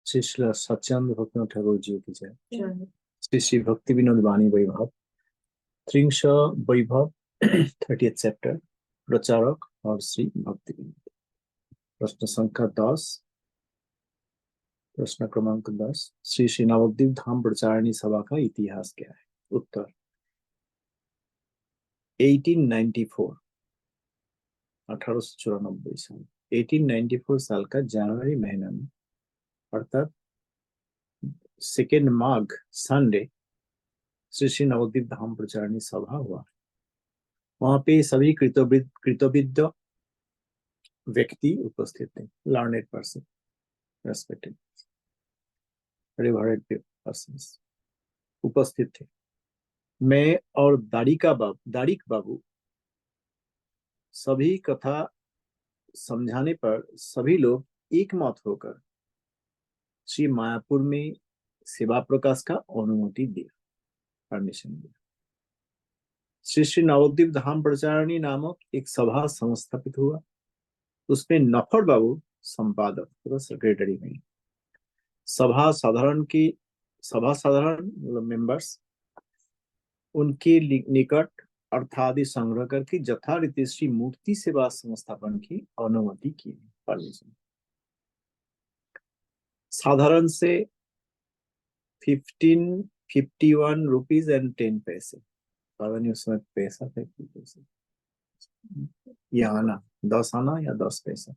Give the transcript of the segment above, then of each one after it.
श्री श्री सच्चिदानंद भक्तिनाथ ठाकुर जी की जय। श्री श्री भक्ति विनोद वाणी वैभव त्रिंश वैभव 30th चैप्टर प्रचारक और श्री भक्ति विनोद। प्रश्न संख्या 10। प्रश्न क्रमांक 10। श्री श्री नवद्वीप धाम प्रचारिणी सभा का इतिहास क्या है? उत्तर 1894 1894 साल 1894 साल का जनवरी महीना में अर्थात 2 माघ संडे श्री श्री नवद्वीप धाम प्रचारिणी सभा हुआ। वहां पे सभी कृतविद्य व्यक्ति उपस्थित थे, लर्नेड पर्सन, रेस्पेक्टेड रिवर्डेड पर्सन्स उपस्थित थे। मैं और दारिक बाबू सभी कथा समझाने पर सभी लोग एक मत होकर श्री मायापुर में सेवा प्रकाश का अनुमति दिया, परमिशन दिया। श्री श्री नवद्वीप धाम प्रचारिणी नामक एक सभा संस्थापित हुआ। उसमें नफर बाबू संपादक सेक्रेटरी में, सभा साधारण मेंबर्स उनके निकट अर्थादि संग्रह करके यथारीति श्री मूर्ति सेवा संस्थापन की अनुमति की, परमिशन। साधारण से 1551 रुपीज एंड 10 पैसे, पता नहीं उसमें पैसा था कि पैसे, या आना 10 आना या 10 पैसा,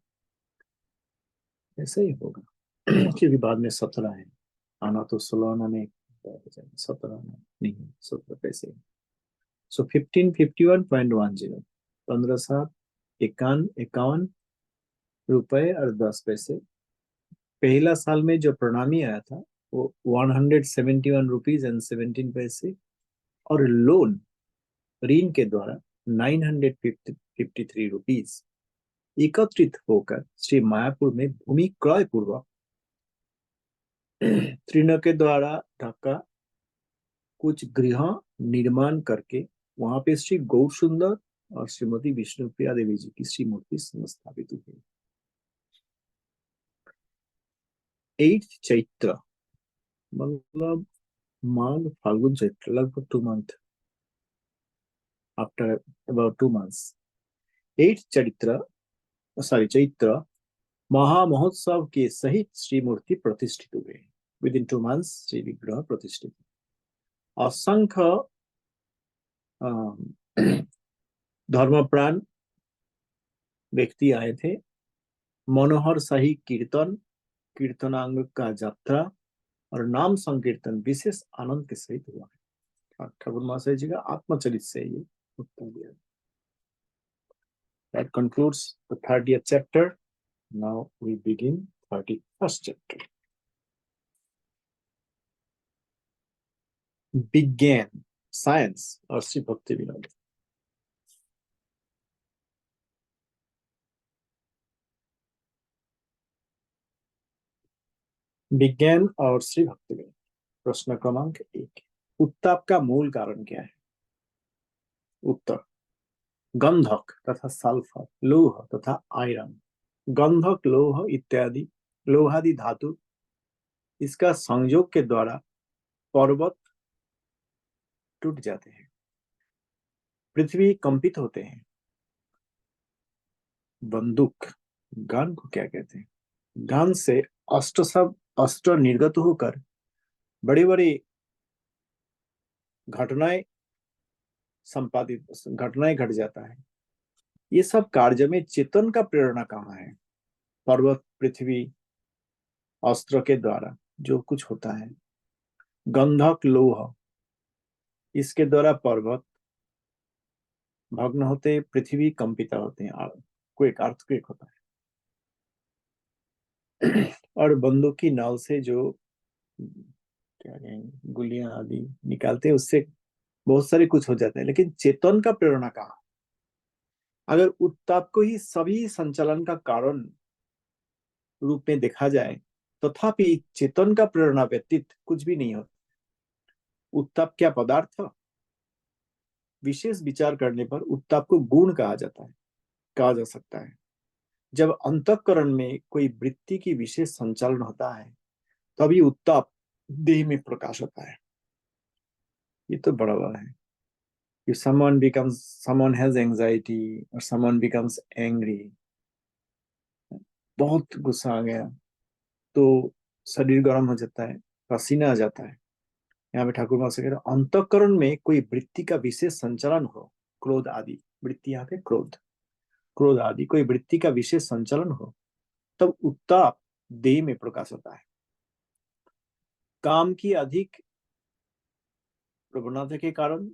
ऐसा ही होगा क्योंकि बाद में 17 है, आना तो 16 आना में 17 आना नहीं, 17 पैसे। सो 1551.10, 1551 रुपए और 10 पैसे। पहला साल में जो प्रणामी आया था वो 171 रुपीज एंड 17 पैसे, और लोन ऋण के द्वारा 953 रुपीज एकत्रित होकर श्री मायापुर में भूमि क्रय पूर्वक तृण के द्वारा ढका कुछ गृह निर्माण करके वहां पे श्री गौर सुंदर और श्रीमती विष्णुप्रिया देवी जी की श्री मूर्ति स्थापित हुई। 8 चैत्र मतलब माघ फाल्गुन चैत्र, लगभग 2 मंथ, आफ्टर अबाउट 2 मंथ्स 8 चैत्र महामहोत्सव के सहित श्री मूर्ति प्रतिष्ठित हुए। विद इन 2 मंथ्स श्री विग्रह प्रतिष्ठित। असंख्य धर्मप्राण व्यक्ति आए थे। मनोहर शाही कीर्तनांग का यात्रा और नाम संकीर्तन विशेष आनंद के सहित हुआ है। ठाकुर महाशय जी का आत्मचरित से ये उत्तर दिया। That concludes the 30th chapter. Now we begin 31st chapter. Began science और श्री भक्ति विनोद। विज्ञान और श्री भक्ति विनोद। प्रश्न क्रमांक 1। उत्ताप का मूल कारण क्या है? उत्तर गंधक तथा सल्फर, लोह तथा आयरन। गंधक, लोह इत्यादि लोहादि धातु, इसका संयोग के द्वारा पर्वत टूट जाते हैं, पृथ्वी कंपित होते हैं। बंदूक, गन को क्या कहते हैं? गन से अस्त्र निर्गत होकर बड़ी बड़ी घटनाएं घट जाता है। ये सब कार्य में चेतन का प्रेरणा कहाँ है? पर्वत, पृथ्वी, अस्त्र के द्वारा जो कुछ होता है। गंधक, लोह, इसके द्वारा पर्वत भग्न होते, पृथ्वी कंपित होते हैं, अर्थक्वेक होता है। और बंदूक की नल से जो क्या कहेंगे गोलियां आदि निकालते हैं, उससे बहुत सारे कुछ हो जाते हैं। लेकिन चेतन का प्रेरणा कहाँ? अगर उत्ताप को ही सभी संचालन का कारण रूप में देखा जाए, तथापि चेतन का प्रेरणा व्यतीत कुछ भी नहीं होता। उत्ताप क्या पदार्थ? विशेष विचार करने पर उत्ताप को गुण कहा जा सकता है। जब अंतःकरण में कोई वृत्ति की विशेष संचालन होता है, तभी उत्ताप देह में प्रकाश होता है। ये तो बड़ा बड़ा है। If someone has anxiety or someone becomes angry, बहुत गुस्सा आ गया तो शरीर गर्म हो जाता है, पसीना आ जाता है। यहाँ पे ठाकुर महाशय कह रहे अंतःकरण में कोई वृत्ति का विशेष संचालन हो, क्रोध आदि वृत्ति, यहाँ पे क्रोध आदि कोई वृत्ति का विशेष संचालन हो, तब उत्ताप देह में प्रकाश होता है। काम की अधिक प्रवणता के कारण,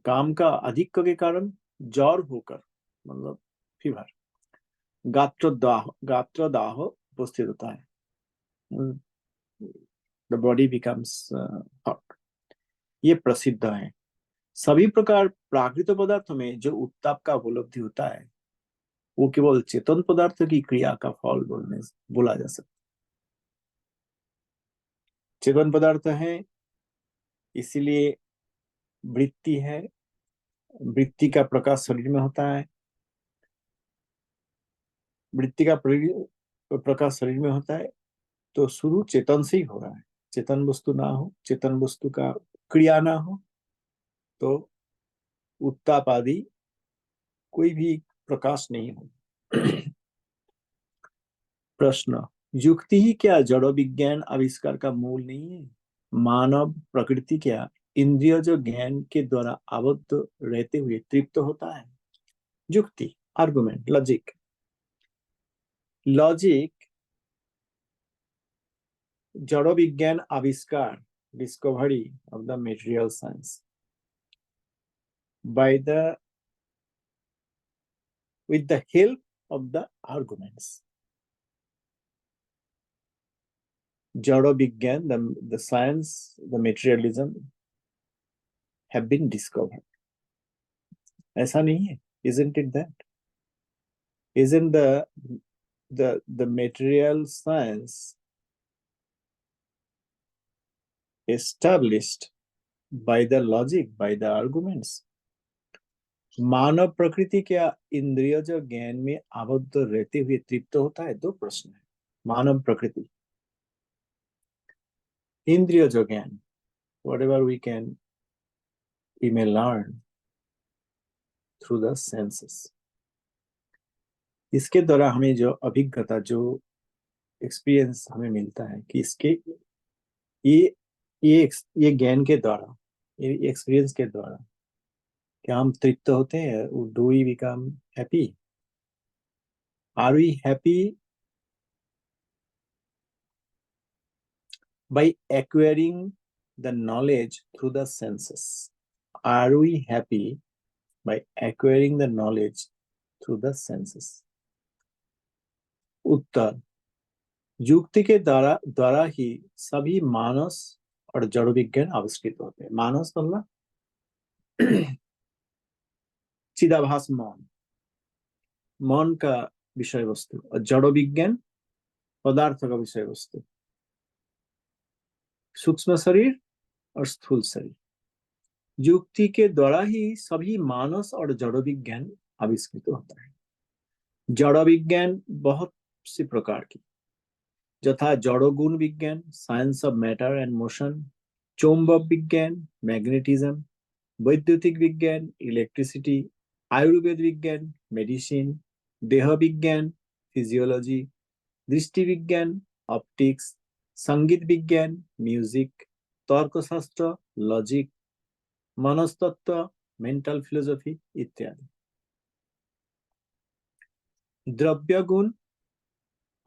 काम का अधिक के कारण ज्वर होकर, मतलब फीवर, गात्रदाह उपस्थित होता है। The body becomes hot. ये प्रसिद्ध है। सभी प्रकार प्राकृतिक पदार्थों में जो उत्ताप का उपलब्धि होता है वो केवल चेतन पदार्थ की क्रिया का फल बोला जा सकता है। चेतन पदार्थ है, इसीलिए वृत्ति है, वृत्ति का प्रकाश शरीर में होता है, वृत्ति का प्रकाश शरीर में होता है, तो शुरू चेतन से ही हो रहा है। चेतन वस्तु ना हो, चेतन वस्तु का क्रिया ना हो, तो उत्ताप आदि कोई भी प्रकाश नहीं हो। प्रश्न, युक्ति ही क्या जड़ विज्ञान आविष्कार का मूल नहीं है? मानव प्रकृति क्या इंद्रिय जो ज्ञान के द्वारा आबद्ध रहते हुए तृप्त होता है? युक्ति, आर्गुमेंट, लॉजिक जड़ विज्ञान आविष्कार, discovery of the material science by the with the help of the arguments. Jada Vigyan, the science, the materialism have been discovered. ऐसा नहीं है, isn't it that? Isn't the material science established by the logic, by the arguments? मानव प्रकृति क्या इंद्रिय जो ज्ञान में आबद्ध रहते हुए तृप्त होता है? दो प्रश्न है। मानव प्रकृति, इंद्रिय जो ज्ञान, whatever we may learn through the senses, इसके द्वारा हमें जो अभिज्ञता, जो एक्सपीरियंस हमें मिलता है कि इसके ये ज्ञान के द्वारा, ये एक्सपीरियंस के द्वारा क्या हम तृप्त होते हैं? Do we become happy? Are we happy by acquiring the knowledge through the senses? Are we happy by acquiring the knowledge through the senses? उत्तर, युक्ति के द्वारा ही सभी मानस और जड़ विज्ञान आविष्कृत होते हैं। मानस मतलब चिदाभास मन का विषय वस्तु, और जड़ विज्ञान पदार्थ का विषय वस्तु, सूक्ष्म शरीर और स्थूल शरीर। युक्ति के द्वारा ही सभी मानस और जड़ विज्ञान आविष्कृत होता है। जड़ विज्ञान बहुत सी प्रकार की, यथा जड़ोगुण विज्ञान, science of matter and motion, चुंबक विज्ञान, मैग्नेटिज्म, वैद्युतिक विज्ञान, इलेक्ट्रिसिटी, आयुर्वेद विज्ञान, मेडिसिन, देह विज्ञान, फिजियोलॉजी, दृष्टि विज्ञान, ऑप्टिक्स, संगीत विज्ञान, म्यूजिक, तर्कशास्त्र, लॉजिक, मनस्तत्व, मेंटल फिलोसफी इत्यादि। द्रव्य गुण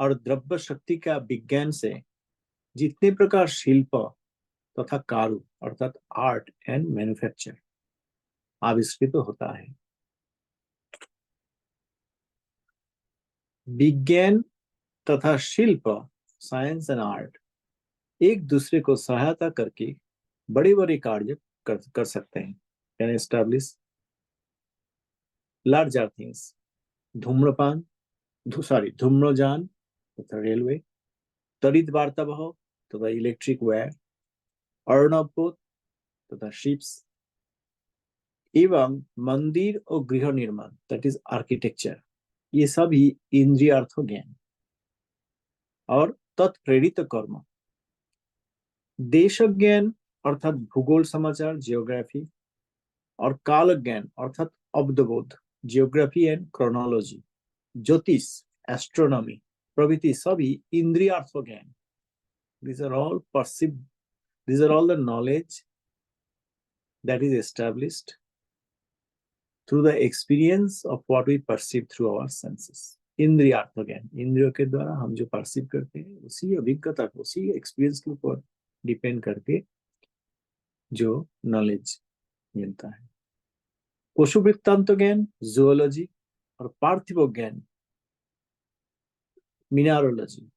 और द्रव्य शक्ति का विज्ञान से जितने प्रकार शिल्प तथा कारू अर्थात आर्ट एंड मैन्युफैक्चर आविष्कृत होता है। विज्ञान तथा शिल्प, साइंस एंड आर्ट, एक दूसरे को सहायता करके बड़े बड़े कार्य कर सकते हैं। Can establish larger things. धूम्रजान तथा रेलवे, त्वरित वार्तावह तथा इलेक्ट्रिक वायर, अर्णवपोत तथा शिप्स, एवं मंदिर और गृह निर्माण, दैट इज आर्किटेक्चर, ये सभी इंद्रियार्थों ज्ञान। और तत्प्रेरित कर्म। देश ज्ञान अर्थात भूगोल समाचार जियोग्राफी, और काल ज्ञान अर्थात अब्दबोध जियोग्राफी एंड क्रोनोलॉजी, ज्योतिष एस्ट्रोनॉमी प्रभृति सभी इंद्रियार्थ ज्ञान। These are all perceived, these are all the knowledge that is established through the experience of what we perceive through our senses. इंद्रियार्थ ज्ञान, इंद्रियों के द्वारा हम जो परसीव करते हैं उसी अभिज्ञता को, उसी एक्सपीरियंस के ऊपर डिपेंड करके जो नॉलेज मिलता है। पशु वृत्तांत ज्ञान जूलॉजी, और पार्थिव ज्ञान मिनरोलॉजी,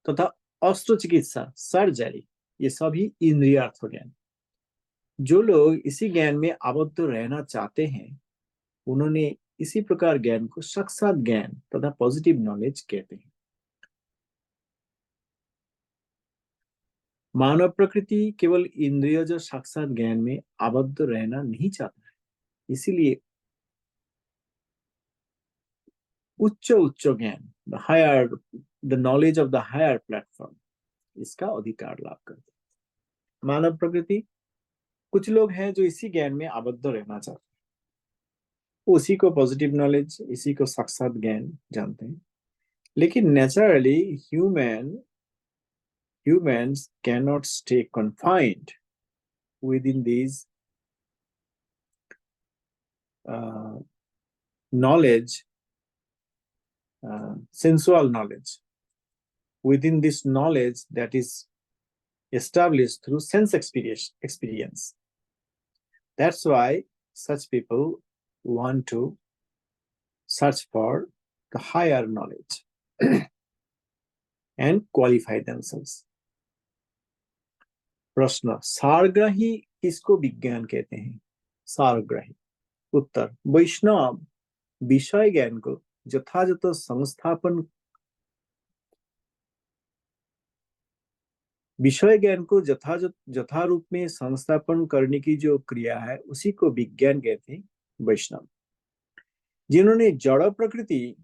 तथा अस्त्र चिकित्सा सर्जरी, ये सभी इंद्रियार्थ ज्ञान। जो लोग इसी ज्ञान में आबद्ध रहना चाहते हैं उन्होंने इसी प्रकार ज्ञान को साक्षात ज्ञान तथा पॉजिटिव नॉलेज कहते हैं। मानव प्रकृति केवल इंद्रियज साक्षात ज्ञान में आबद्ध रहना नहीं चाहता है, इसीलिए उच्च उच्च ज्ञान, the knowledge of the higher platform, इसका अधिकार लाभ करते हैं। मानव प्रकृति, कुछ लोग हैं जो इसी ज्ञान में आबद्ध रहना चाहते हैं, उसी को पॉजिटिव नॉलेज, इसी को साक्षात ज्ञान जानते हैं। लेकिन naturally humans cannot stay confined within these knowledge, sensual knowledge, within this knowledge that is established through sense experience. That's why such people want to search for the higher knowledge and qualify themselves. प्रश्न, सारग्राही किसको विज्ञान कहते हैं? सारग्राही। उत्तर, वैष्णव विषय ज्ञान को यथायथ संस्थापन, विषय ज्ञान को यथारूप में संस्थापन करने की जो क्रिया है उसी को विज्ञान कहते हैं वैष्णव। जिन्होंने जड़ प्रकृति,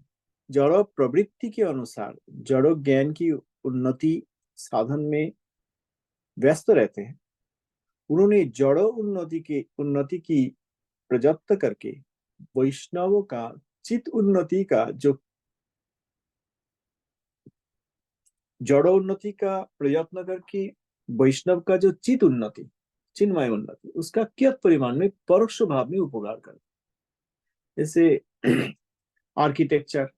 जड़ प्रवृत्ति के अनुसार जड़ ज्ञान की उन्नति साधन में व्यस्त रहते हैं, उन्होंने जड़ उन्नति की प्रयत्न करके वैष्णवों का चित्त उन्नति का, जो जड़ उन्नति का प्रयत्न करके वैष्णव का जो चित्त उन्नति, चिन्मय उन्नति, उसका कियत परिमाण में परोक्ष भाव में उपकार करते। जैसे architecture,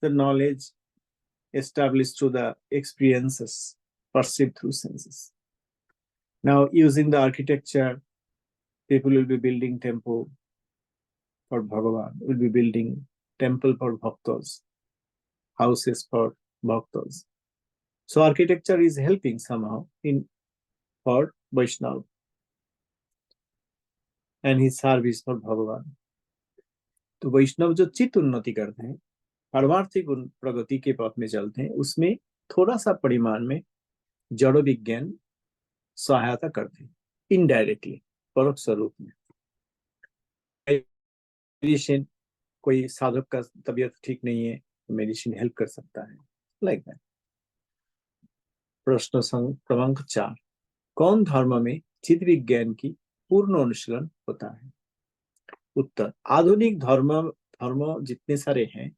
the knowledge established through the experiences perceived through senses. Now, using the architecture, people will be building temple for Bhagavan, will be building temple for bhaktas, houses for bhaktas. So architecture is helping somehow for Vaishnava and his service for Bhagavan. तो वैष्णव जो चित्त उन्नति करते हैं, पारमार्थिक प्रगति के पथ में चलते हैं, उसमें थोड़ा सा परिमाण में जड़ विज्ञान सहायता करते हैं, इनडायरेक्टली, परोक्ष रूप में। मेडिसिन, कोई साधक का तबीयत ठीक नहीं है तो मेडिसिन हेल्प कर सकता है, लाइक दैट। प्रश्न क्रमांक 4, कौन धर्म में चित्त विज्ञान की पूर्ण अनुशीलन होता है? उत्तर, आधुनिक धर्म जितने सारे हैं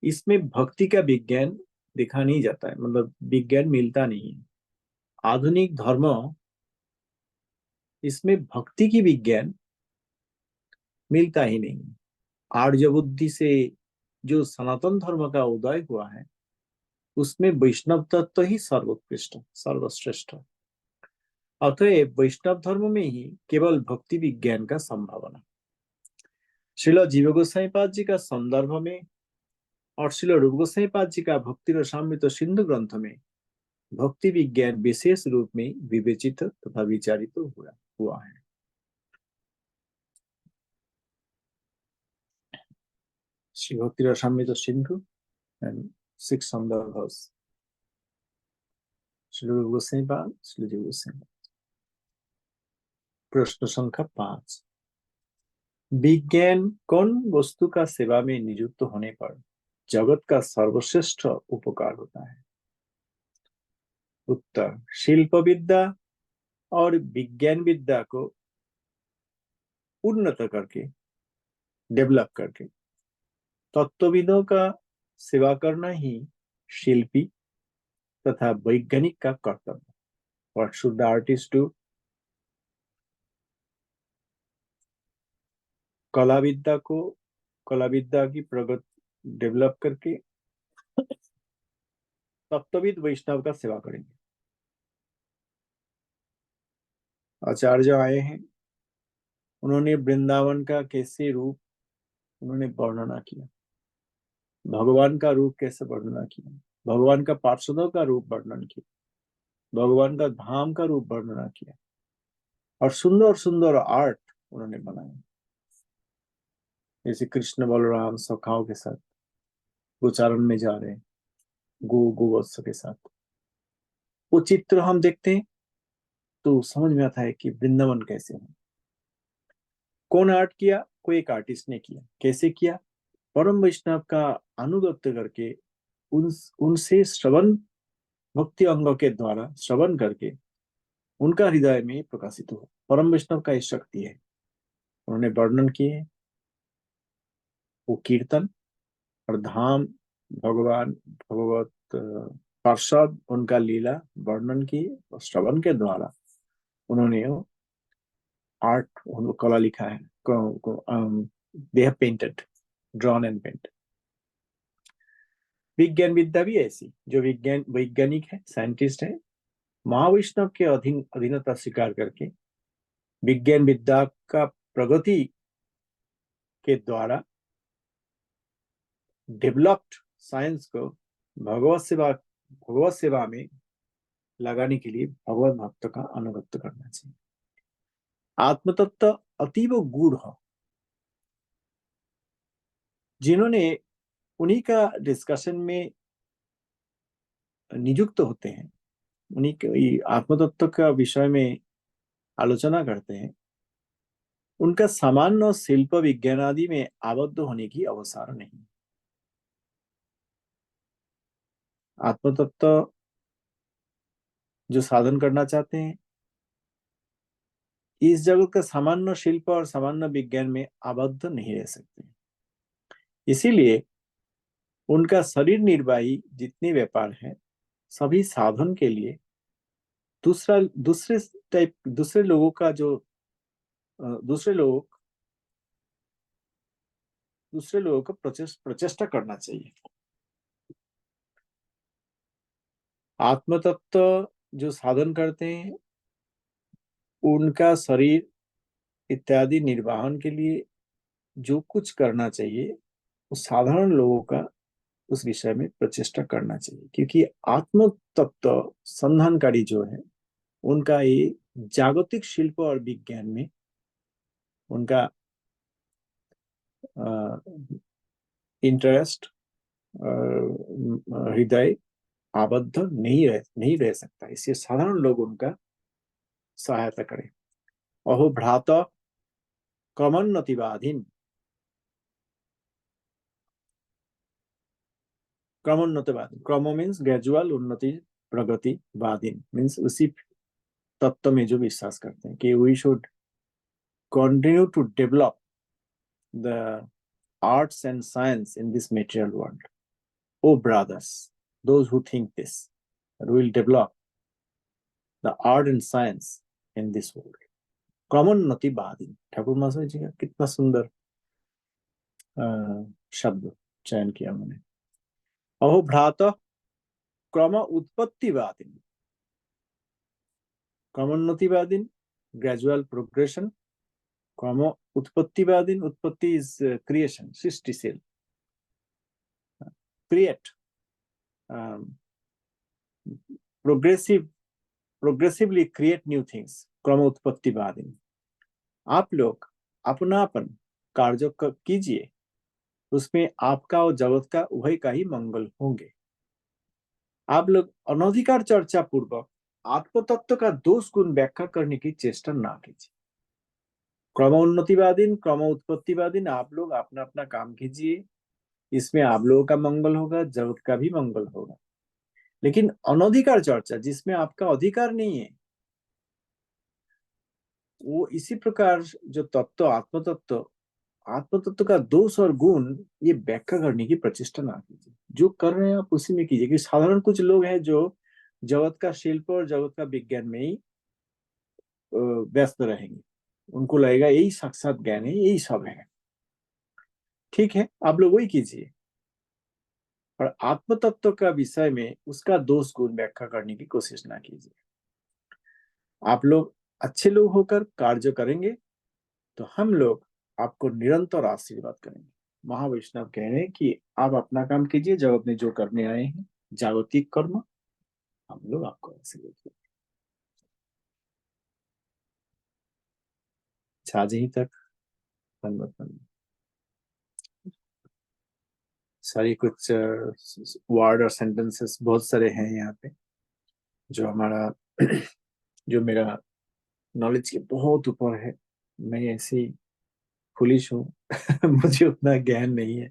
इसमें भक्ति का विज्ञान दिखा नहीं जाता है, मतलब विज्ञान मिलता नहीं है। आधुनिक धर्म, इसमें भक्ति की विज्ञान मिलता ही नहीं। आर्य बुद्धि से जो सनातन धर्म का उदय हुआ है उसमें वैष्णव तत्व ही सर्वोत्कृष्ट, सर्वश्रेष्ठ। अतएव वैष्णव धर्म में ही केवल भक्ति विज्ञान का संभावना। श्रील जीव गोसाई पाद जी का संदर्भ में और श्रील रूप गोसाई पाद जी का भक्ति रसामृत सिंधु ग्रंथ में भक्ति विज्ञान विशेष रूप में विवेचित तथा विचारित हुआ है। श्री भक्ति रसामृत सिंधु एंड 6 संदर्भs, श्री रूप गोसाई पाद, श्री जीव गोसाई पाद। प्रश्न संख्या 5, विज्ञान कौन वस्तु का सेवा में नियुक्त होने पर जगत का सर्वश्रेष्ठ उपकार होता है? उत्तर, शिल्प विद्या और विज्ञान विद्या को उन्नत करके, डेवलप करके तत्वविदों का सेवा करना ही शिल्पी तथा वैज्ञानिक का कर्तव्य। What should the artist do? कला विद्या की प्रगति डेवलप करके तत्वविद वैष्णव का सेवा करेंगे। आचार्य आए हैं, उन्होंने वृंदावन का कैसे रूप उन्होंने वर्णना किया, भगवान का रूप कैसे वर्णना किया, भगवान का पार्षदों का रूप वर्णन किया, भगवान का धाम का रूप वर्णना किया, और सुंदर सुंदर आर्ट उन्होंने बनाए। जैसे कृष्ण बलराम सखाओं के साथ गोचारण में जा रहे हैं, गोवत्स के साथ, वो चित्र हम देखते हैं तो समझ में आता है कि वृंदावन कैसे है। कौन आर्ट किया? कोई एक आर्टिस्ट ने किया। कैसे किया? परम वैष्णव का अनुगत्य करके, उनसे श्रवण, भक्ति अंगों के द्वारा श्रवण करके उनका हृदय में प्रकाशित हुआ। परम वैष्णव का ये शक्ति है। उन्होंने वर्णन किए, वो कीर्तन और धाम, भगवान भगवत पार्षद, उनका लीला वर्णन किए और श्रवण के द्वारा उन्होंने आर्ट, कला लिखा है, they have painted, drawn and paint. विज्ञान विद्या भी ऐसी, जो वैज्ञानिक है, साइंटिस्ट है, महावैष्णव के अधीनता स्वीकार करके विज्ञान विद्या का प्रगति के द्वारा डेवलप्ड साइंस को भगवत सेवा में लगाने के लिए भगवत भक्त का अनुगत्य करना चाहिए। आत्मतत्व अतीव गूढ़ है। जिन्होंने उन्हीं का डिस्कशन में नियुक्त होते हैं, उन्हीं के आत्मतत्व का विषय में आलोचना करते हैं, उनका सामान्य शिल्प विज्ञान आदि में आबद्ध होने की अवसर नहीं। आत्मतत्व जो साधन करना चाहते हैं, इस जगत का सामान्य शिल्प और सामान्य विज्ञान में आबद्ध नहीं रह सकते। इसीलिए उनका शरीर निर्वाही जितने व्यापार है, सभी साधन के लिए दूसरे लोगों का जो दूसरे लोगों को प्रचेष्टा करना चाहिए। आत्मतत्व जो साधन करते हैं, उनका शरीर इत्यादि निर्वाहन के लिए जो कुछ करना चाहिए, उस साधारण लोगों का उस विषय में प्रचेष्टा करना चाहिए। क्योंकि आत्म तत्व संधानकारी जो है, उनका ये जागतिक शिल्प और विज्ञान में उनका इंटरेस्ट, हृदय आबद्ध नहीं रह सकता। इसलिए साधारण लोग उनका सहायता करें। अहो भ्रात क्रमोन्नतिवाधीन, क्रमो मीन्स ग्रेजुअल उन्नति, प्रगति, वादीन मीन्स उसी तत्व में जो विश्वास करते हैं कि we should continue to develop the arts and science in this material world. Oh brothers, those who think this, that we will develop the art and science in this world. क्रमोन्नति वादी, ठाकुर महाशय जी का कितना सुंदर शब्द चयन किया मैंने। अहो भ्रात क्रम उत्पत्तिवादी, क्रमोन्नतिवादी ग्रेजुअल प्रोग्रेशन, क्रम उत्पत्तिवादी, उत्पत्ति इज क्रिएशन, सृष्टिशील, create, progressively create new things, क्रम उत्पत्तिवादी। आप लोग अपनापन कार्य कीजिए, उसमें आपका और जगत का उभय का ही मंगल होंगे। आप लोग अनधिकार चर्चा पूर्वक आत्मतत्व का दोष गुण व्याख्या करने की चेष्टा ना कीजिए। क्रम उन्नतिवादी, क्रम उत्पत्तिवादी, आप लोग अपना अपना काम कीजिए, इसमें आप लोगों का मंगल होगा, जगत का भी मंगल होगा। लेकिन अनधिकार चर्चा, जिसमें आपका अधिकार नहीं है, वो इसी प्रकार जो तत्व, आत्म तत्व का दोष और गुण, ये व्याख्या करने की प्रचेष्टा ना कीजिए। जो कर रहे हैं आप उसी में कीजिए। कि साधारण कुछ लोग हैं जो जगत का शिल्प और जगत का विज्ञान में ही व्यस्त रहेंगे। उनको लगेगा यही साक्षात ज्ञान है, यही सब है। ठीक है, आप लोग वही कीजिए, और आत्म तत्व का विषय में उसका दोष गुण व्याख्या करने की कोशिश ना कीजिए। आप लोग अच्छे लोग होकर कार्य करेंगे तो हम लोग आपको निरंतर आशीर्वाद करेंगे। महावैष्णव कह रहे हैं कि आप अपना काम कीजिए, जगत में जो करने आए हैं जागतिक कर्म, हम लोग आपको आशीर्वाद करेंगे। आज ही तक धन्यवाद। सारी कुछ वर्ड और सेंटेंसेस बहुत सारे हैं यहाँ पे, जो हमारा जो मेरा नॉलेज के बहुत ऊपर है। मैं ऐसे ही फुलिश हूँ मुझे उतना ज्ञान नहीं है।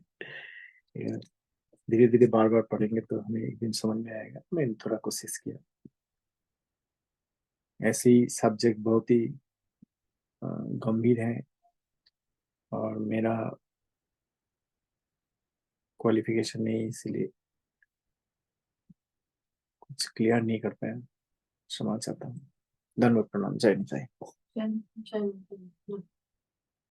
धीरे धीरे बार बार पढ़ेंगे तो हमें एक दिन समझ में आएगा। मैंने थोड़ा कोशिश किया। ऐसे ही सब्जेक्ट बहुत ही गंभीर है, और मेरा क्वालिफिकेशन नहीं, इसीलिए कुछ क्लियर नहीं कर पाया। क्षमा चाहता हूँ। धन्यवाद, प्रणाम, जय जय।